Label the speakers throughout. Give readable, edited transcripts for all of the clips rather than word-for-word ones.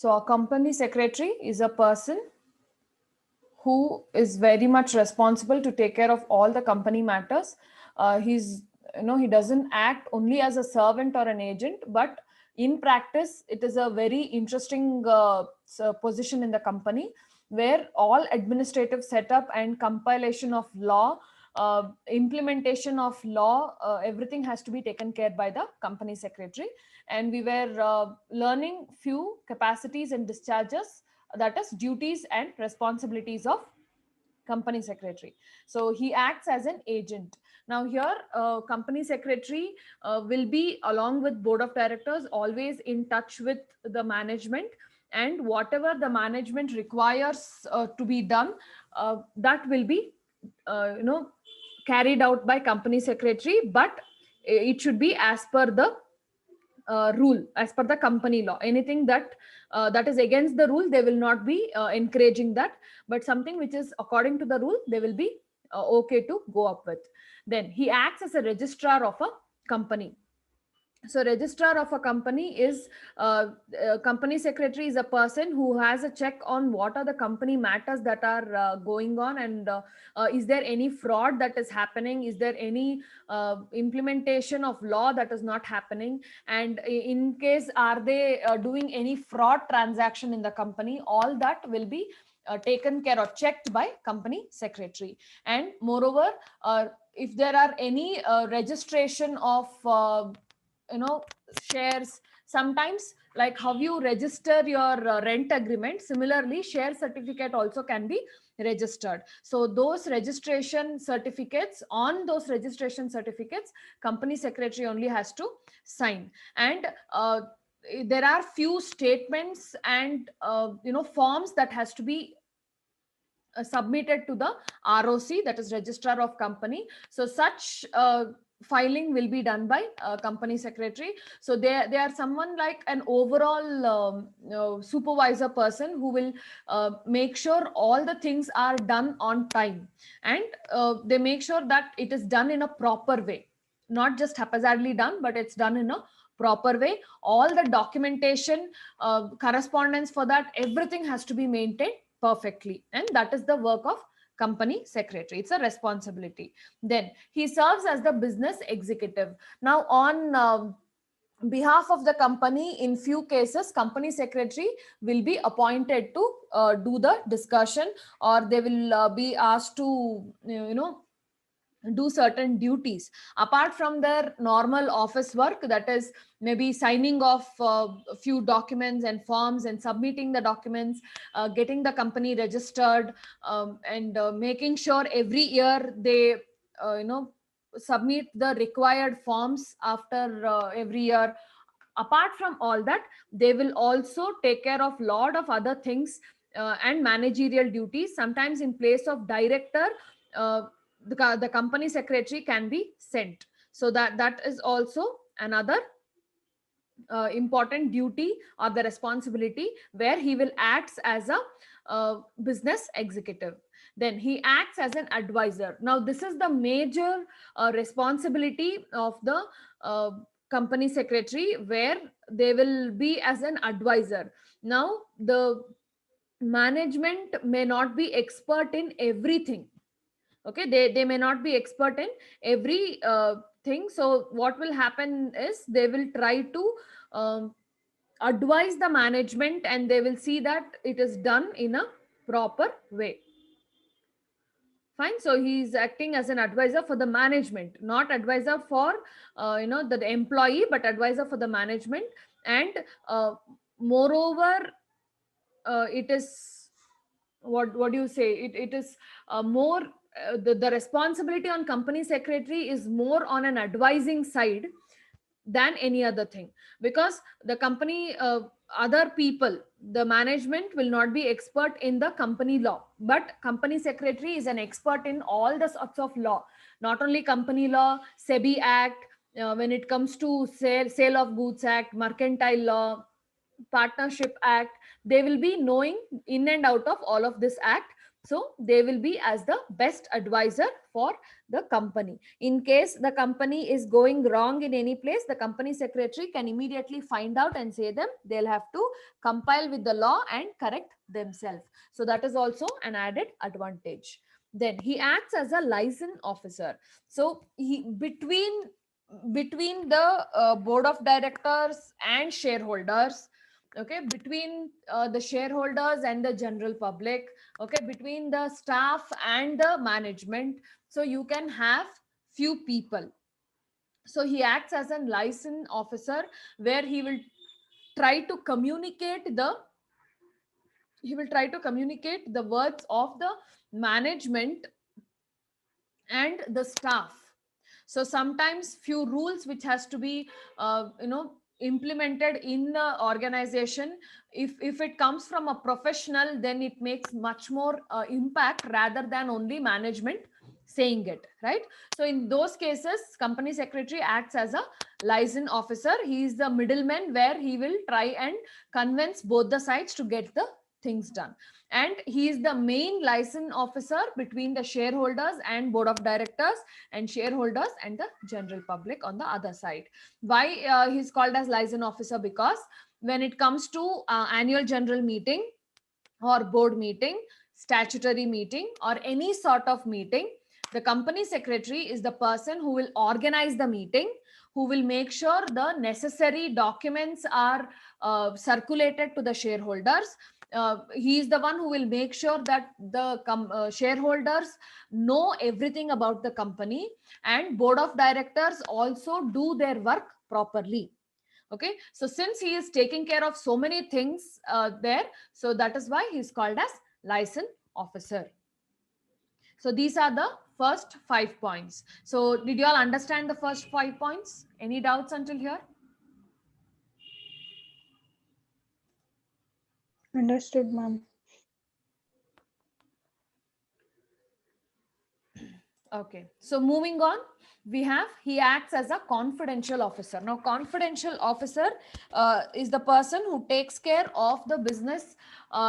Speaker 1: So a company secretary is a person who is very much responsible to take care of all the company matters. He's, he doesn't act only as a servant or an agent, but in practice it is a very interesting position in the company, where all administrative setup and compilation of law, implementation of law, everything has to be taken care by the company secretary. And we were learning few capacities and discharges, that is duties and responsibilities of company secretary. So he acts as an agent. Now here, company secretary will be, along with board of directors, always in touch with the management, and whatever the management requires to be done, that will be uh, you know carried out by company secretary, but it should be as per the rule, as per the company law. Anything that is against the rule, they will not be encouraging that, but something which is according to the rule, they will be okay to go up with. Then he acts as a registrar of a company. So registrar of a company is, company secretary is a person who has a check on what are the company matters that are going on, and is there any fraud that is happening, is there any implementation of law that is not happening, and in case are they doing any fraud transaction in the company, all that will be taken care or checked by company secretary. And moreover, if there are any registration of you know shares, sometimes, like how you register your rent agreement, similarly share certificate also can be registered. So those registration certificates, on those registration certificates, company secretary only has to sign. And there are few statements and forms that has to be submitted to the ROC, that is registrar of company. So such filing will be done by company secretary. So they are someone like an overall supervisor person who will make sure all the things are done on time, and they make sure that it is done in a proper way, not just haphazardly done, but it's done in a proper way. All the documentation, correspondence for that, everything has to be maintained perfectly, and that is the work of company secretary. It's a responsibility. Then he serves as the business executive. Now on behalf of the company, in few cases company secretary will be appointed to do the discussion, or they will be asked to do certain duties apart from their normal office work, that is maybe signing off a few documents and forms and submitting the documents, getting the company registered, and making sure every year they submit the required forms after every year. Apart from all that, they will also take care of lot of other things and managerial duties. Sometimes in place of director, uh, the company secretary can be sent. So that is also another important duty or the responsibility, where he will act as a business executive. Then he acts as an advisor. Now this is the major responsibility of the uh, company secretary, where they will be as an advisor. Now the management may not be expert in everything. Okay, they may not be expert in every thing. So what will happen is they will try to um, advise the management, and they will see that it is done in a proper way. Fine. So he is acting as an advisor for the management, not advisor for the employee, but advisor for the management. And moreover, it is, what do you say, it is more, the responsibility on company secretary is more on an advising side than any other thing, because the company, other people, the management will not be expert in the company law, but company secretary is an expert in all the sorts of law, not only company law, SEBI act, when it comes to sale of goods act, mercantile law, partnership act, they will be knowing in and out of all of this act. So they will be as the best advisor for the company. In case the company is going wrong in any place, the company secretary can immediately find out and say them, they'll have to compile with the law and correct themselves. So that is also an added advantage. Then he acts as a liaison officer. So he between the board of directors and shareholders, okay, between the shareholders and the general public, okay, between the staff and the management, so you can have few people. So he acts as a liaison officer, where he will try to communicate the words of the management and the staff. So sometimes few rules which has to be implemented in the organization, if it comes from a professional, then it makes much more impact rather than only management saying it, right? So in those cases, company secretary acts as a liaison officer. He is the middleman, where he will try and convince both the sides to get the things done. And he is the main liaison officer between the shareholders and board of directors, and shareholders and the general public on the other side. Why he's called as liaison officer? Because when it comes to annual general meeting or board meeting, statutory meeting, or any sort of meeting, the company secretary is the person who will organize the meeting, who will make sure the necessary documents are circulated to the shareholders. He is the one who will make sure that the shareholders know everything about the company, and board of directors also do their work properly. Okay, so since he is taking care of so many things there, so that is why he is called as liaison officer. So these are the first 5 points. So did you all understand the first 5 points? Any doubts until here?
Speaker 2: Understood, ma'am.
Speaker 1: Okay, so moving on, we have he acts as a confidential officer. Now, confidential officer is the person who takes care of the business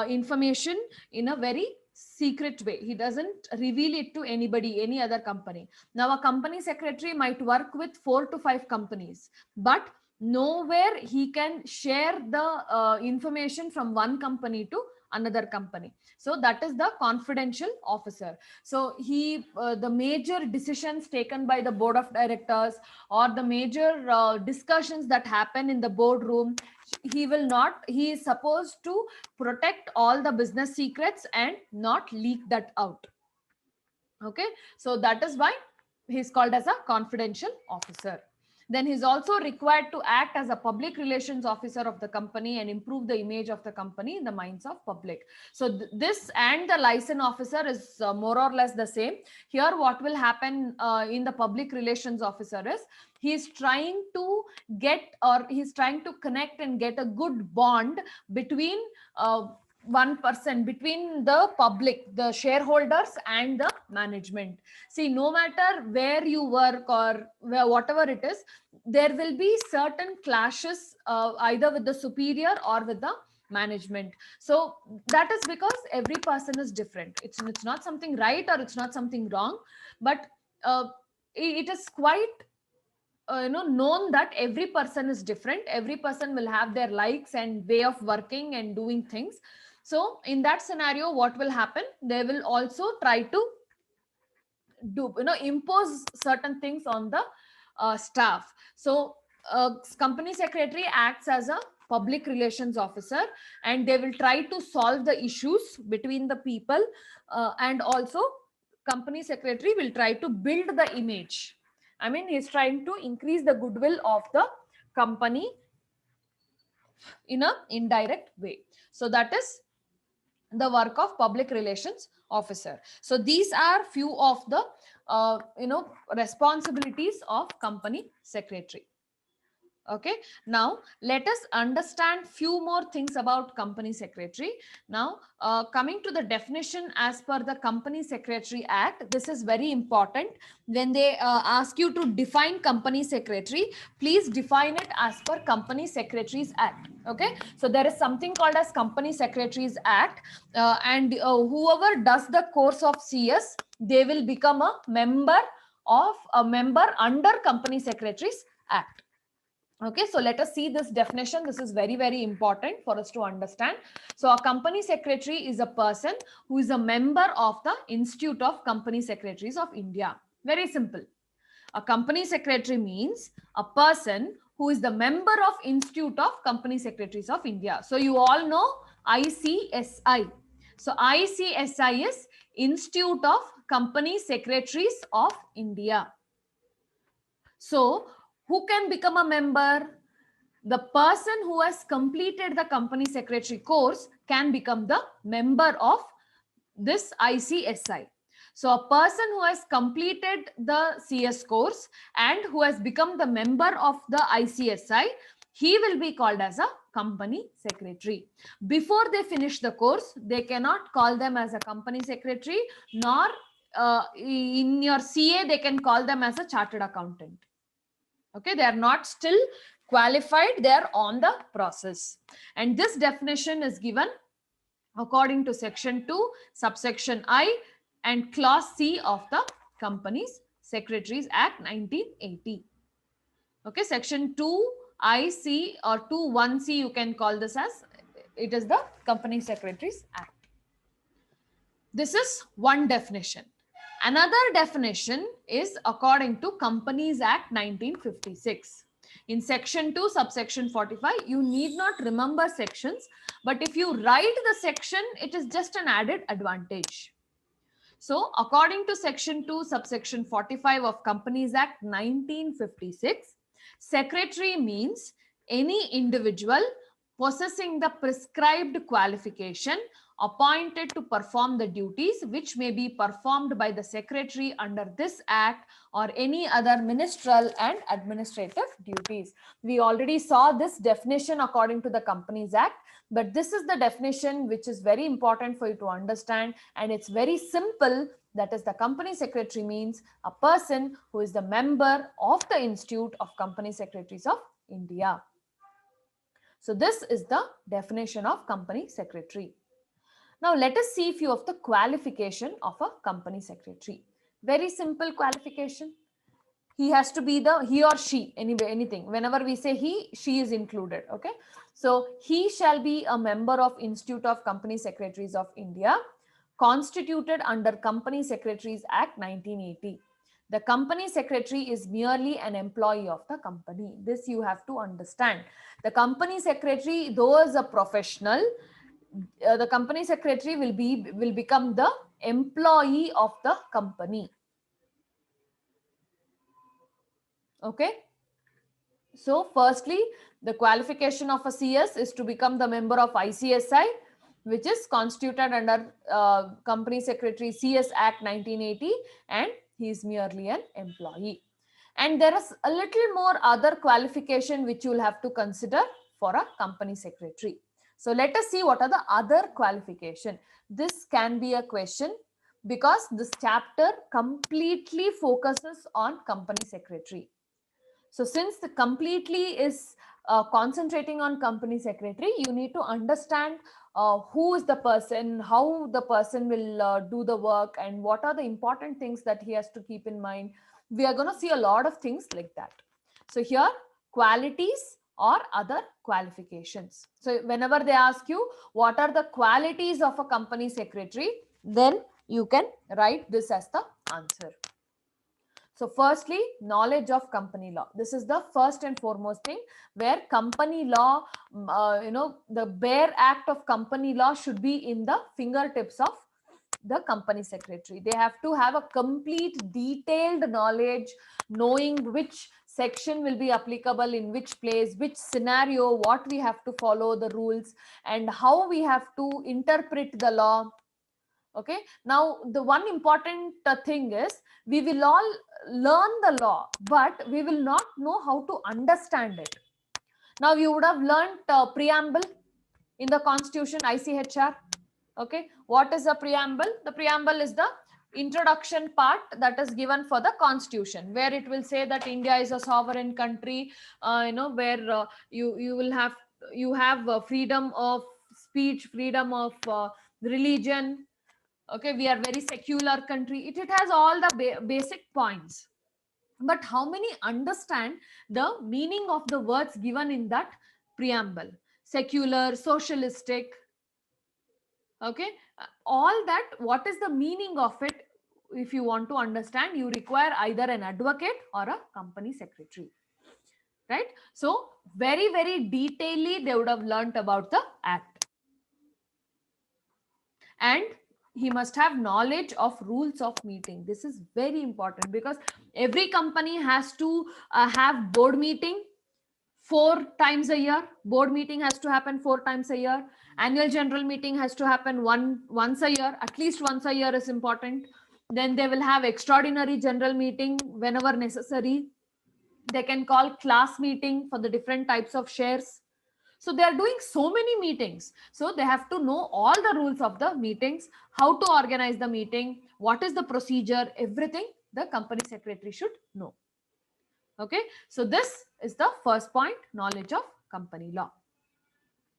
Speaker 1: information in a very secret way. He doesn't reveal it to anybody, any other company. Now, a company secretary might work with 4 to 5 companies, but nowhere he can share the information from one company to another company. So that is the confidential officer. So he the major decisions taken by the board of directors, or the major discussions that happen in the boardroom, he is supposed to protect all the business secrets and not leak that out. Okay, so that is why he's called as a confidential officer. Then he's also required to act as a public relations officer of the company and improve the image of the company in the minds of public. So this and the liaison officer is more or less the same. Here what will happen in the public relations officer is he's trying to he's trying to connect and get a good bond between one person, between the public, the shareholders and the management. See, no matter where you work or whatever it is, there will be certain clashes either with the superior or with the management. So that is because every person is different. It's not something right or it's not something wrong, but uh, it is quite known that every person is different. Every person will have their likes and way of working and doing things. So in that scenario, what will happen, they will also try to impose certain things on the staff. So company secretary acts as a public relations officer, and they will try to solve the issues between the people, and also company secretary will try to build the image. I mean, he's trying to increase the goodwill of the company in a indirect way. So that is the work of public relations officer. So these are few of the responsibilities of company secretary. Okay, now let us understand few more things about company secretary. Now coming to the definition as per the Company Secretary Act, this is very important. When they ask you to define company secretary, please define it as per Company Secretaries Act. Okay, so there is something called as Company Secretaries Act, and whoever does the course of CS, they will become a member under Company Secretaries Act. Okay, so let us see this definition. This is very, very important for us to understand. So a company secretary is a person who is a member of the Institute of Company Secretaries of India. Very simple. A company secretary means a person who is the member of Institute of Company Secretaries of India. So you all know ICSI. So ICSI is Institute of Company Secretaries of India. So who can become a member? The person who has completed the company secretary course can become the member of this ICSI. So a person who has completed the CS course and who has become the member of the ICSI, he will be called as a company secretary. Before they finish the course, they cannot call them as a company secretary, nor in your CA, they can call them as a chartered accountant. Okay, they are not still qualified, they are on the process. And this definition is given according to section 2 subsection I and clause C of the Companies Secretaries Act 1980. Okay, section 2 IC or 21C, you can call this as, it is the Company Secretaries Act. This is one definition. Another definition is according to Companies Act 1956. In section 2 subsection 45, you need not remember sections, but if you write the section, it is just an added advantage. So according to section 2 subsection 45 of Companies Act 1956, secretary means any individual possessing the prescribed qualification appointed to perform the duties which may be performed by the secretary under this act or any other ministerial and administrative duties. We already saw this definition according to the Companies Act, but this is the definition which is very important for you to understand, and it's very simple. That is, the company secretary means a person who is the member of the Institute of Company Secretaries of India. So this is the definition of company secretary. Now let us see a few of the qualification of a company secretary. Very simple qualification. He has to be he or she, anyway, anything. Whenever we say he, she is included. Okay. So he shall be a member of Institute of Company Secretaries of India, constituted under Company Secretaries Act 1980. The company secretary is merely an employee of the company. This you have to understand. The company secretary, though is a professional, the company secretary will become the employee of the company. Okay. So firstly, the qualification of a CS is to become the member of ICSI, which is constituted under Company Secretary CS Act 1980, and he is merely an employee. And there is a little more other qualification which you will have to consider for a company secretary. So let us see what are the other qualification. This can be a question because this chapter completely focuses on company secretary. So since the completely is concentrating on company secretary, you need to understand who is the person, how the person will do the work, and what are the important things that he has to keep in mind. We are going to see a lot of things like that. So here, qualities or other qualifications. So whenever they ask you what are the qualities of a company secretary, then you can write this as the answer. So firstly, knowledge of company law. This is the first and foremost thing, where company law, the bare act of company law should be in the fingertips of the company secretary. They have to have a complete detailed knowledge, knowing which section will be applicable in which place, which scenario, what we have to follow the rules, and how we have to interpret the law. Okay, now the one important thing is, we will all learn the law, but we will not know how to understand it. Now you would have learned preamble in the constitution, ICHR. Okay, what is the preamble? The preamble is the introduction part that is given for the constitution, where it will say that India is a sovereign country, where you will have freedom of speech, freedom of religion. Okay, we are very secular country. It has all the basic points, but how many understand the meaning of the words given in that preamble? Secular, socialistic. Okay, all that, what is the meaning of it? If you want to understand, you require either an advocate or a company secretary, right? So very, very detailedly they would have learnt about the act, and he must have knowledge of rules of meeting. This is very important, because every company has to have board meeting 4 times a year. Board meeting has to happen 4 times a year. Annual general meeting has to happen once a year. At least once a year is important. Then they will have extraordinary general meeting whenever necessary. They can call class meeting for the different types of shares. So they are doing so many meetings. So they have to know all the rules of the meetings, how to organize the meeting, what is the procedure, everything the company secretary should know. Okay, so this is the first point, knowledge of company law.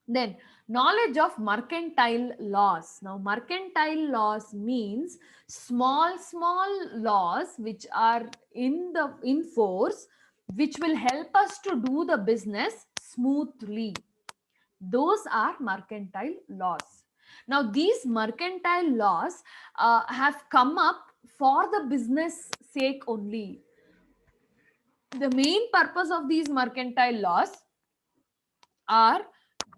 Speaker 1: Then knowledge of mercantile laws. Now mercantile laws means small laws which are in force, which will help us to do the business smoothly. Those are mercantile laws. Now these mercantile laws have come up for the business sake only. The main purpose of these mercantile laws are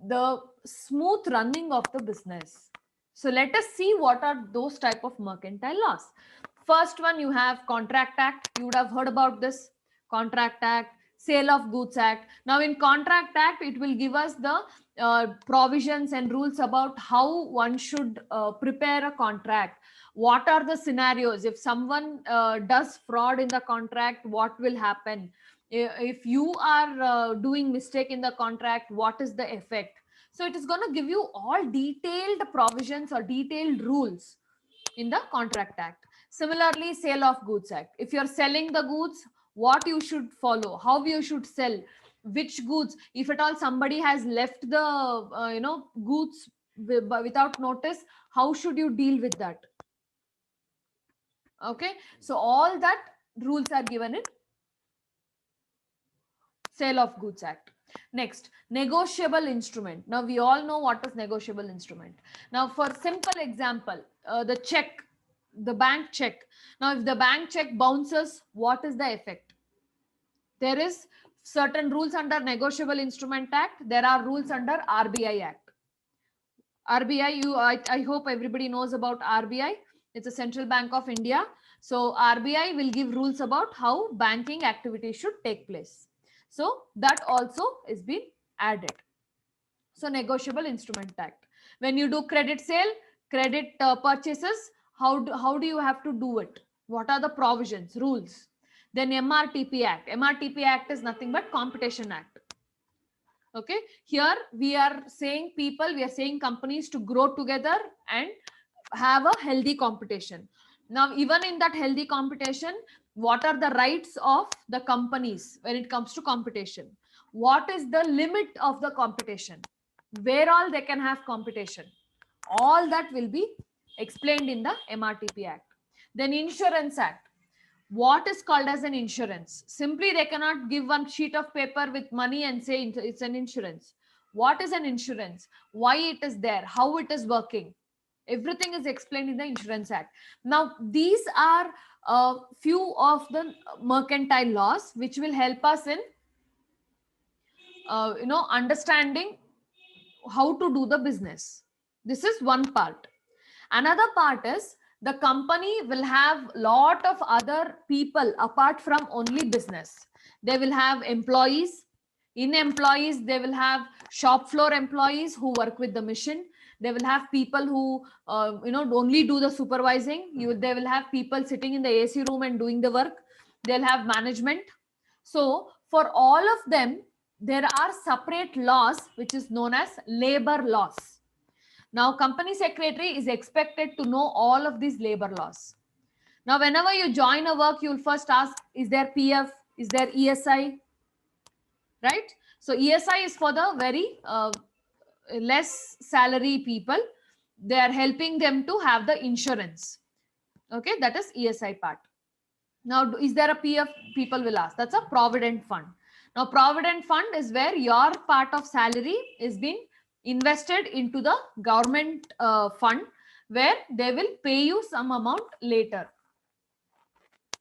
Speaker 1: the smooth running of the business. So let us see what are those type of mercantile laws. First one, you have Contract Act. You would have heard about this. Contract Act, Sale of Goods Act. Now in Contract Act, it will give us the provisions and rules about how one should prepare a contract. What are the scenarios? If someone does fraud in the contract, what will happen? If you are doing mistake in the contract, what is the effect? So it is going to give you all detailed provisions or detailed rules in the Contract Act. Similarly, Sale of Goods Act. If you're selling the goods, what you should follow, how you should sell, which goods, if at all somebody has left the goods without notice, how should you deal with that? Okay, so all that rules are given in Sale of Goods Act. Next, negotiable instrument. Now we all know what is negotiable instrument. Now for simple example, the check, the bank check. Now if the bank check bounces, what is the effect? There is certain rules under Negotiable Instrument Act. There are rules under RBI Act. RBI, I hope everybody knows about RBI. It's a Central Bank of India. So RBI will give rules about how banking activity should take place. So that also is been added. So Negotiable Instrument Act. When you do credit sale, credit purchases, how do you have to do it? What are the provisions, rules? Then MRTP Act. MRTP Act is nothing but Competition Act. Okay, here we are saying we are saying companies to grow together and have a healthy competition. Now even in that healthy competition, what are the rights of the companies when it comes to competition? What is the limit of the competition? Where all they can have competition? All that will be explained in the MRTP Act. Then Insurance Act. What is called as an insurance? Simply they cannot give one sheet of paper with money and say it's an insurance. What is an insurance? Why it is there? How it is working? Everything is explained in the Insurance Act. Now these are a few of the mercantile laws which will help us in understanding how to do the business. This is one part. Another part is the company will have lot of other people apart from only business. They will have employees. In employees, they will have shop floor employees who work with the machine. They will have people who only do the supervising. They will have people sitting in the AC room and doing the work. They'll have management. So for all of them, there are separate laws which is known as labor laws. Now company secretary is expected to know all of these labor laws. Now whenever you join a work, you will first ask, is there PF, is there ESI, right? So ESI is for the very less salary people. They are helping them to have the insurance. Okay, that is ESI part. Now, is there a PF? People will ask. That's a provident fund. Now, provident fund is where your part of salary is being invested into the government fund, where they will pay you some amount later.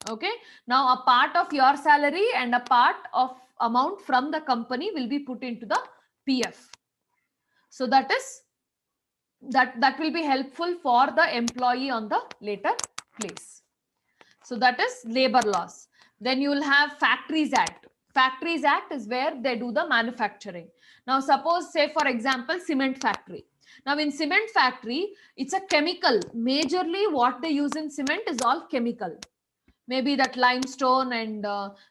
Speaker 1: Okay. Now, a part of your salary and a part of amount from the company will be put into the PF. So that will be helpful for the employee on the later place. So that is labor laws. Then you will have Factories Act. Factories Act is where they do the manufacturing. Now suppose, say for example, cement factory. Now in cement factory, it's a chemical. Majorly what they use in cement is all chemical. Maybe that limestone and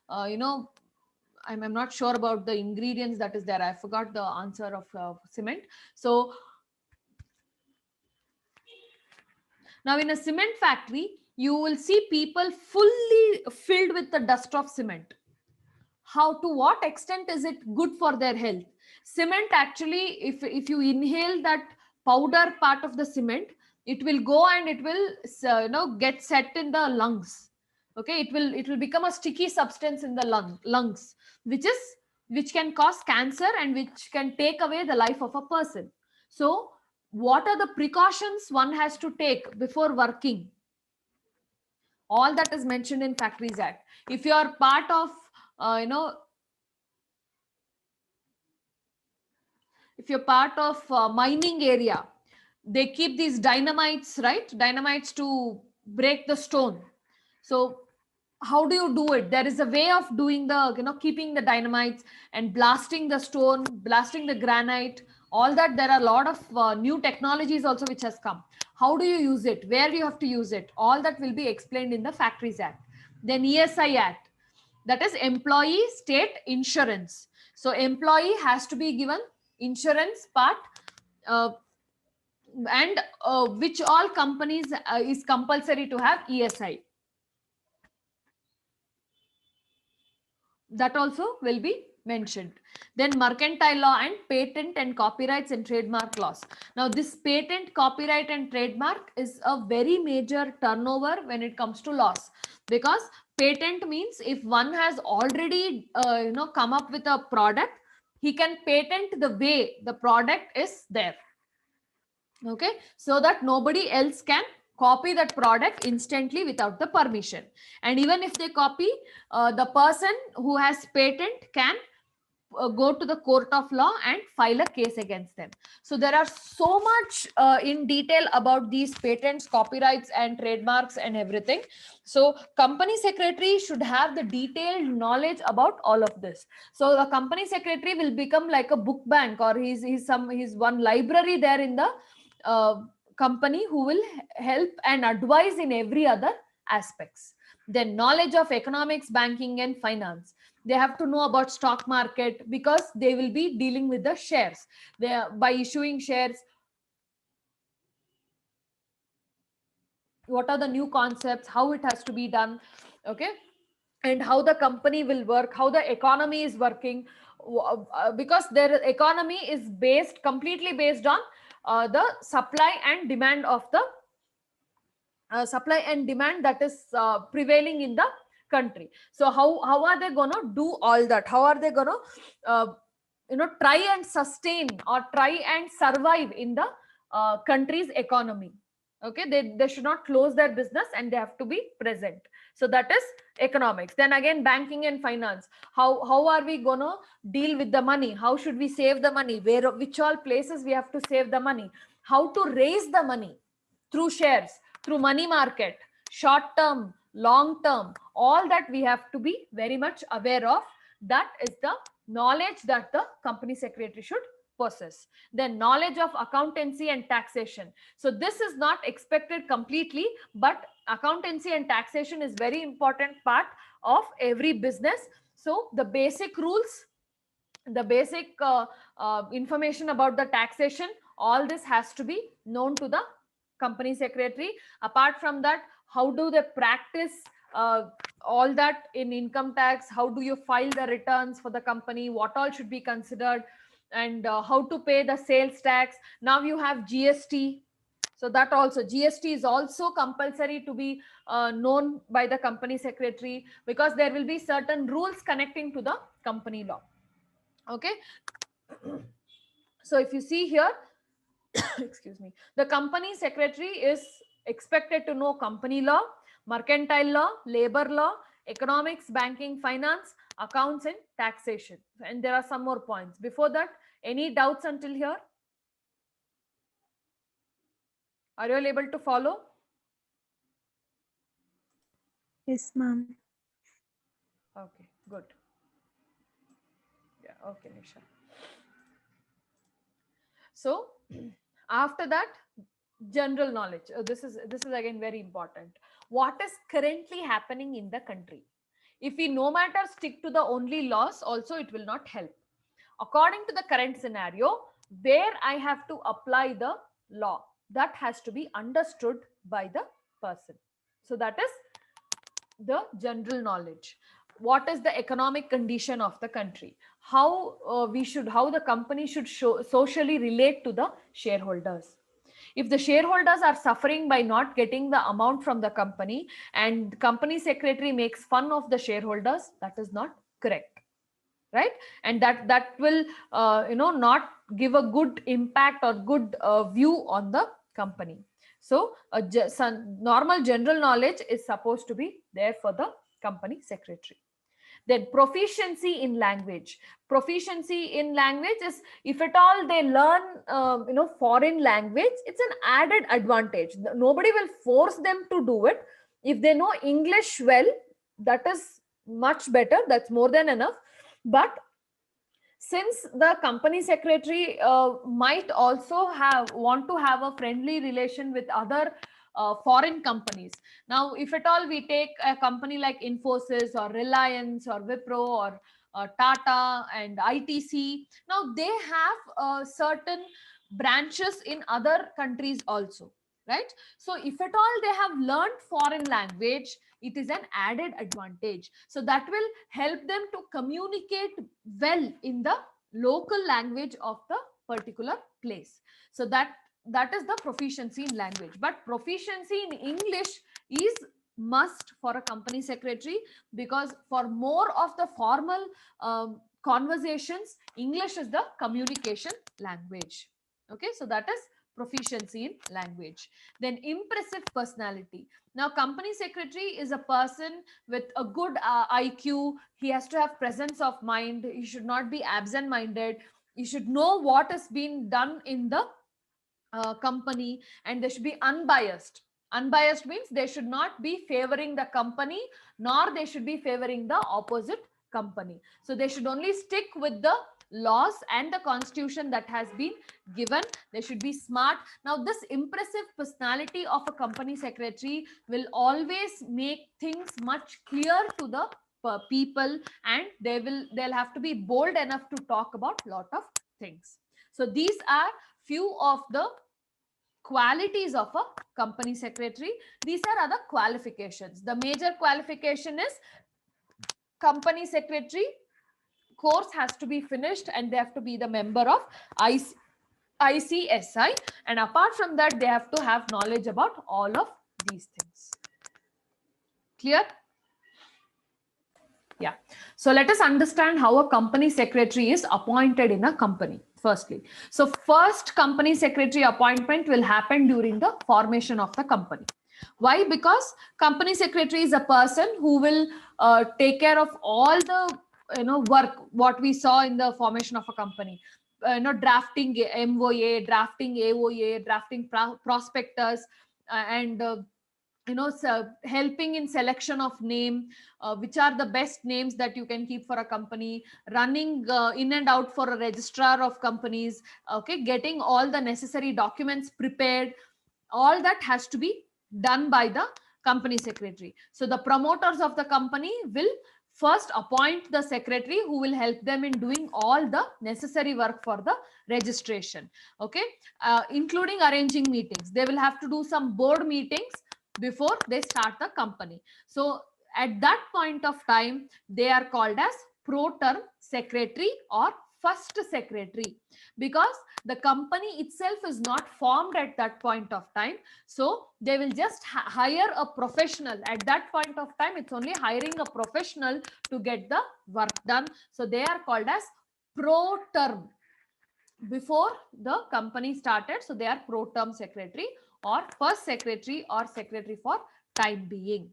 Speaker 1: I'm not sure about the ingredients that is there. I forgot the answer of cement. So now in a cement factory, you will see people fully filled with the dust of cement. How, to what extent is it good for their health? Cement actually, if you inhale that powder part of the cement, it will go and it will get set in the lungs. Okay, it will become a sticky substance in the lungs, which can cause cancer and which can take away the life of a person. So what are the precautions one has to take before working? All that is mentioned in Factories Act. If you are part of if you're part of mining area, they keep these dynamites, right? Dynamites to break the stone. So how do you do it? There is a way of doing the keeping the dynamites and blasting the stone, blasting the granite, all that. There are a lot of new technologies also which has come. How do you use it? Where you have to use it? All that will be explained in the Factories Act. Then ESI Act, that is employee state insurance. So employee has to be given insurance part, uh, and which all companies is compulsory to have ESI. That also will be mentioned. Then mercantile law and patent and copyrights and trademark laws. Now this patent, copyright and trademark is a very major turnover when it comes to laws, because patent means if one has already come up with a product, he can patent the way the product is there. Okay, so that nobody else can copy that product instantly without the permission. And even if they copy, the person who has patent can go to the court of law and file a case against them. So there are so much in detail about these patents, copyrights and trademarks and everything. So company secretary should have the detailed knowledge about all of this. So the company secretary will become like a book bank, or he's one library there in the company, who will help and advise in every other aspects. Then knowledge of economics, banking and finance. They have to know about stock market, because they will be dealing with the shares. By issuing shares, what are the new concepts, how it has to be done, okay, and how the company will work, how the economy is working, because their economy is completely based on the supply and demand of the supply and demand that is prevailing in the country. So how are they going to do all that? How are they going to try and sustain or try and survive in the country's economy? Okay, they should not close their business and they have to be present. So that is economics. Then again, banking and finance. How are we going to deal with the money? How should we save the money? Which all places we have to save the money? How to raise the money? Through shares, through money market, short term, long term, all that we have to be very much aware of. That is the knowledge that the company secretary should possess. Then knowledge of accountancy and taxation. So this is not expected completely, but accountancy and taxation is very important part of every business. So the basic rules, the basic information about the taxation, all this has to be known to the company secretary. Apart from that, how do they practice uh, all that in income tax, how do you file the returns for the company, what all should be considered, and how to pay the sales tax. Now you have GST, so that also GST is also compulsory to be known by the company secretary, because there will be certain rules connecting to the company law. Okay, so if you see here, excuse me, the company secretary is expected to know company law, mercantile law, labor law, economics, banking, finance, accounts, and taxation. And there are some more points. Before that, any doubts until here? Are you all able to follow?
Speaker 2: Yes, ma'am.
Speaker 1: Okay, good. Yeah, okay, Nisha. So after that, general knowledge. This is again very important. What is currently happening in the country? If we no matter stick to the only laws, also it will not help. According to the current scenario, where I have to apply the law, that has to be understood by the person. So that is the general knowledge. What is the economic condition of the country, how how the company should socially relate to the shareholders. If the shareholders are suffering by not getting the amount from the company, and company secretary makes fun of the shareholders, that is not correct, right? And that will not give a good impact or good view on the company. So some normal general knowledge is supposed to be there for the company secretary. Then proficiency in language. Proficiency in language is, if at all they learn foreign language, it's an added advantage. Nobody will force them to do it. If they know English well, that is much better, that's more than enough. But since the company secretary might also want to have a friendly relation with other foreign companies. Now if at all we take a company like Infosys or Reliance or Wipro or Tata and ITC, now they have certain branches in other countries also, right? So if at all they have learned foreign language, it is an added advantage, so that will help them to communicate well in the local language of the particular place. So that is the proficiency in language. But proficiency in English is must for a company secretary, because for more of the formal conversations, English is the communication language. Okay, so that is proficiency in language. Then impressive personality. Now company secretary is a person with a good IQ. He has to have presence of mind, he should not be absent minded, he should know what has been done in the company, and they should be unbiased. Unbiased means they should not be favoring the company, nor they should be favoring the opposite company. So they should only stick with the laws and the constitution that has been given. They should be smart. Now this impressive personality of a company secretary will always make things much clear to the people, and they'll have to be bold enough to talk about lot of things. So these are few of the qualities of a company secretary. These are other qualifications. The major qualification is company secretary course has to be finished, and they have to be the member of ICSI, and apart from that they have to have knowledge about all of these things. Clear? Yeah. So let us understand how a company secretary is appointed in a company. Firstly, so first company secretary appointment will happen during the formation of the company. Why? Because company secretary is a person who will take care of all the work what we saw in the formation of a company. Drafting MOA, drafting AOA, drafting prospectus, and helping in selection of name, which are the best names that you can keep for a company, running in and out for a registrar of companies, okay, getting all the necessary documents prepared, all that has to be done by the company secretary. So the promoters of the company will first appoint the secretary who will help them in doing all the necessary work for the registration. Okay, including arranging meetings. They will have to do some board meetings before they start the company. So at that point of time, they are called as pro term secretary or first secretary, because the company itself is not formed at that point of time. So they will just hire a professional. At that point of time, it's only hiring a professional to get the work done. So they are called as pro term before the company started. So they are pro term secretary or first secretary or secretary for time being.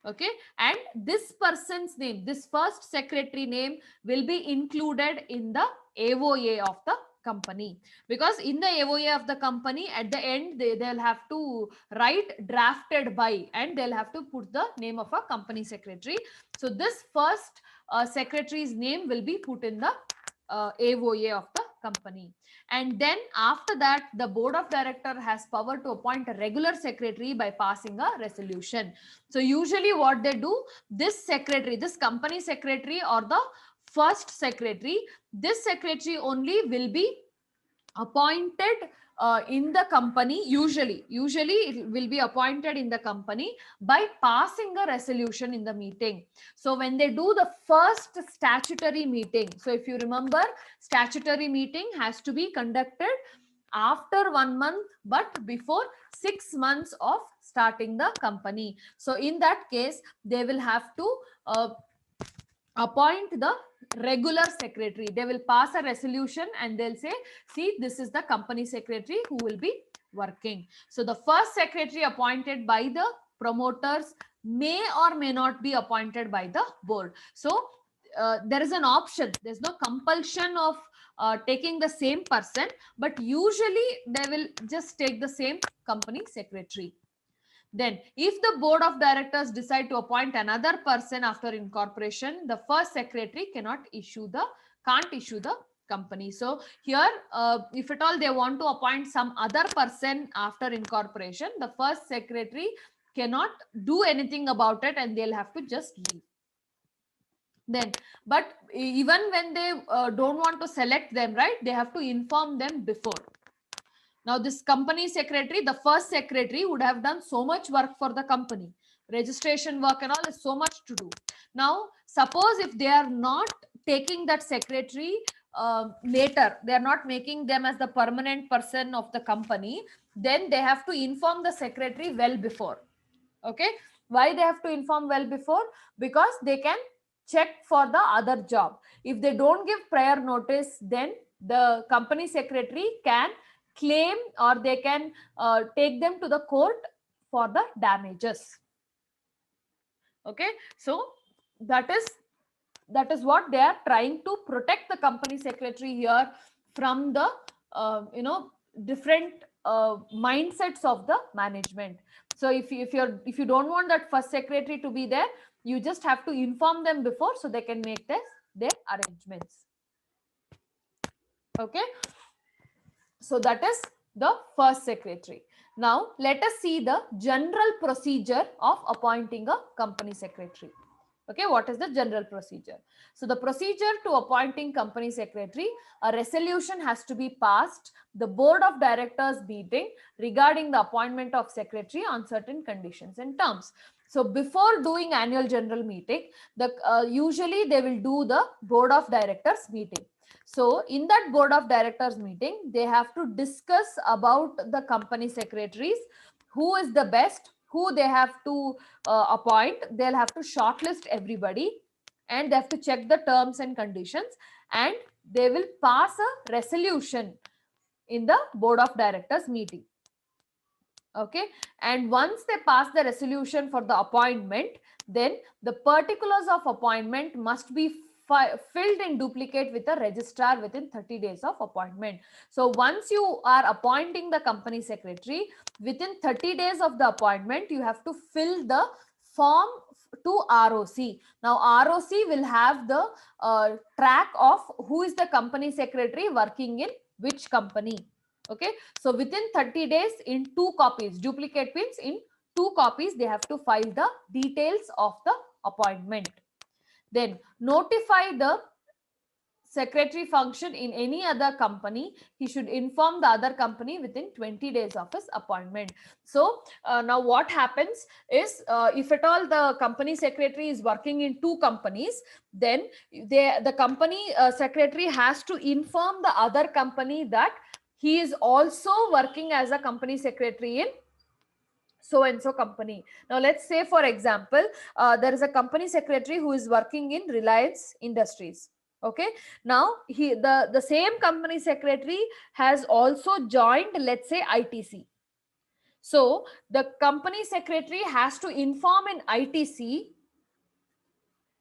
Speaker 1: Okay, and this person's name, this first secretary name, will be included in the AOA of the company, because in the AOA of the company, at the end they'll have to write drafted by, and they'll have to put the name of a company secretary. So this first secretary's name will be put in the AOA of the company. And then after that, the board of director has power to appoint a regular secretary by passing a resolution. So usually what they do, this secretary, this company secretary or the first secretary, this secretary only will be appointed in the company. Usually it will be appointed in the company by passing a resolution in the meeting. So when they do the first statutory meeting, so if you remember, statutory meeting has to be conducted after 1 month but before 6 months of starting the company. So in that case, they will have to appoint the regular secretary. They will pass a resolution and they'll say, see, this is the company secretary who will be working. So the first secretary appointed by the promoters may or may not be appointed by the board. So there is an option. There's no compulsion of taking the same person, but usually they will just take the same company secretary. Then, if the board of directors decide to appoint another person after incorporation, the first secretary can't issue the company. So here, if at all they want to appoint some other person after incorporation, the first secretary cannot do anything about it, and they'll have to just leave. Then, but even when they don't want to select them, right, they have to inform them before. Now, this company secretary, the first secretary, would have done so much work for the company. Registration work and all is so much to do. Now, suppose if they are not taking that secretary later, they are not making them as the permanent person of the company, then they have to inform the secretary well before. Okay. Why they have to inform well before? Because they can check for the other job. If they don't give prior notice, then the company secretary can claim, or they can take them to the court for the damages. Okay, so that is what they are trying to protect the company secretary here from the different mindsets of the management. So if you don't want that first secretary to be there, you just have to inform them before so they can make their arrangements. Okay, so that is the first secretary. Now let us see the general procedure of appointing a company secretary. Okay, what is the general procedure? So the procedure to appointing company secretary, a resolution has to be passed, the board of directors meeting regarding the appointment of secretary on certain conditions and terms. So before doing annual general meeting, usually they will do the board of directors meeting. So in that board of directors meeting, they have to discuss about the company secretaries, who is the best, who they have to appoint. They'll have to shortlist everybody, and they have to check the terms and conditions, and they will pass a resolution in the board of directors meeting. Okay, and once they pass the resolution for the appointment, then the particulars of appointment must be filled in duplicate with a registrar within 30 days of appointment. So once you are appointing the company secretary, within 30 days of the appointment, you have to fill the form to ROC. Now ROC will have the track of who is the company secretary working in which company. Okay, so within 30 days, in 2 copies, duplicate means in 2 copies, they have to file the details of the appointment. Then notify the secretary function in any other company, he should inform the other company within 20 days of his appointment. So now what happens is, if at all the company secretary is working in two companies, then the company secretary has to inform the other company that he is also working as a company secretary in so and so company. Now let's say, for example, there is a company secretary who is working in Reliance Industries. Okay, now the same company secretary has also joined, let's say, ITC. So the company secretary has to inform in ITC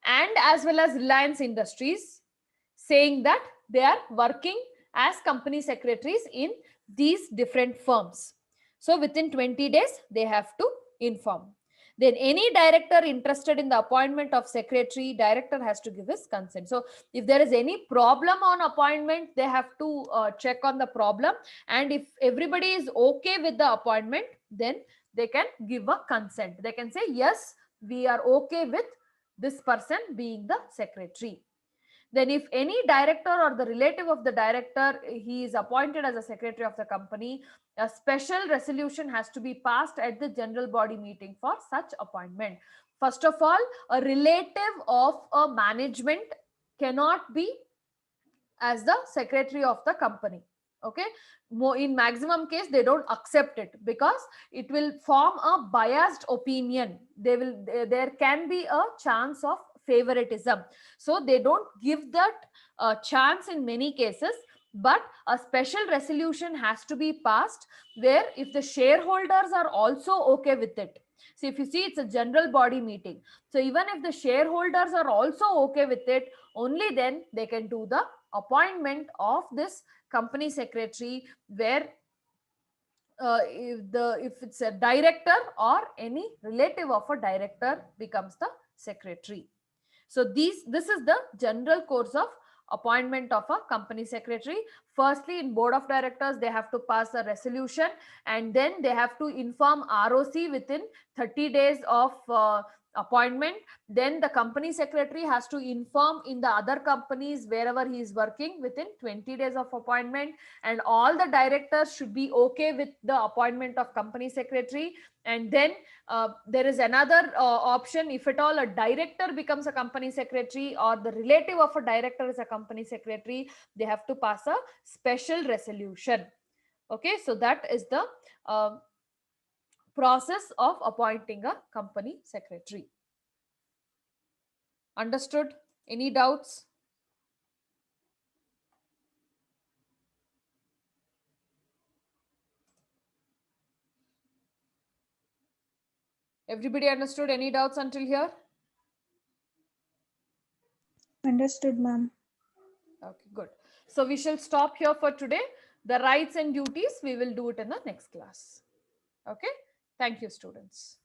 Speaker 1: and as well as Reliance Industries, saying that they are working as company secretaries in these different firms. So within 20 days, they have to inform. Then any director interested in the appointment of secretary, director has to give his consent. So if there is any problem on appointment, they have to check on the problem. And if everybody is okay with the appointment, then they can give a consent. They can say, yes, we are okay with this person being the secretary. Then if any director or the relative of the director, he is appointed as a secretary of the company, a special resolution has to be passed at the general body meeting for such appointment. First of all, a relative of a management cannot be as the secretary of the company. Okay, in maximum case they don't accept it, because it will form a biased opinion. There can be a chance of favoritism, so they don't give that chance in many cases. But a special resolution has to be passed, where if the shareholders are also okay with it. So if you see, it's a general body meeting, so even if the shareholders are also okay with it, only then they can do the appointment of this company secretary, where if it's a director or any relative of a director becomes the secretary. So this is the general course of appointment of a company secretary. Firstly, in board of directors, they have to pass a resolution, and then they have to inform ROC within 30 days of appointment. Then the company secretary has to inform in the other companies wherever he is working within 20 days of appointment, and all the directors should be okay with the appointment of company secretary. And then there is another option, if at all a director becomes a company secretary or the relative of a director is a company secretary, they have to pass a special resolution. Okay, so that is the process of appointing a company secretary. Understood? Any doubts? Everybody understood? Any doubts until here?
Speaker 2: Understood, ma'am.
Speaker 1: Okay, good. So we shall stop here for today. The rights and duties, we will do it in the next class. Okay. Thank you, students.